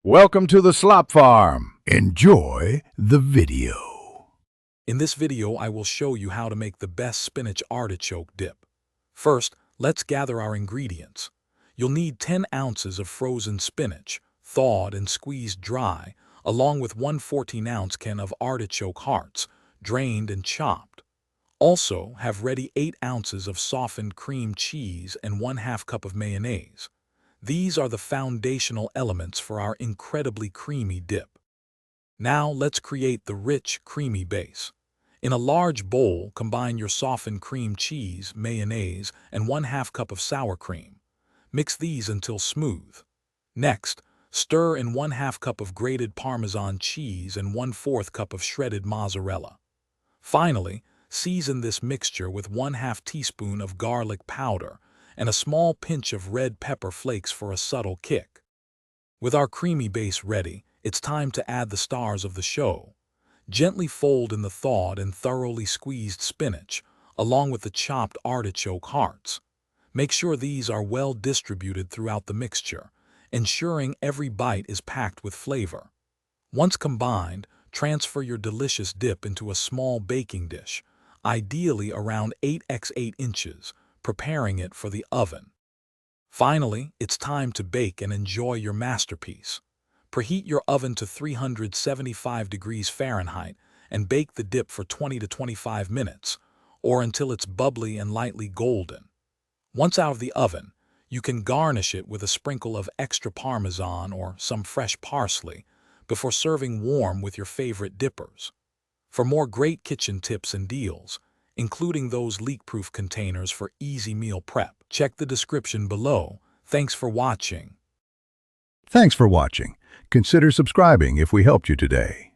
Welcome to the Slop Farm. Enjoy the video. In this video, I will show you how to make the best spinach artichoke dip. First, let's gather our ingredients. You'll need 10 ounces of frozen spinach, thawed and squeezed dry, along with 1 14-ounce can of artichoke hearts, drained and chopped. Also, have ready 8 ounces of softened cream cheese and 1/2 cup of mayonnaise. These are the foundational elements for our incredibly creamy dip. Now let's create the rich, creamy base. In a large bowl, combine your softened cream cheese, mayonnaise, and 1/2 cup of sour cream. Mix these until smooth. Next, stir in 1/2 cup of grated Parmesan cheese and 1/4 cup of shredded mozzarella. Finally, season this mixture with 1/2 teaspoon of garlic powder and a small pinch of red pepper flakes for a subtle kick. With our creamy base ready, it's time to add the stars of the show. Gently fold in the thawed and thoroughly squeezed spinach, along with the chopped artichoke hearts. Make sure these are well distributed throughout the mixture, ensuring every bite is packed with flavor. Once combined, transfer your delicious dip into a small baking dish, ideally around 8x8 inches, preparing it for the oven. Finally, it's time to bake and enjoy your masterpiece. Preheat your oven to 375 degrees Fahrenheit and bake the dip for 20 to 25 minutes, or until it's bubbly and lightly golden. Once out of the oven, you can garnish it with a sprinkle of extra Parmesan or some fresh parsley before serving warm with your favorite dippers. For more great kitchen tips and deals, including those leak-proof containers for easy meal prep, check the description below. Thanks for watching. Thanks for watching. Consider subscribing if we helped you today.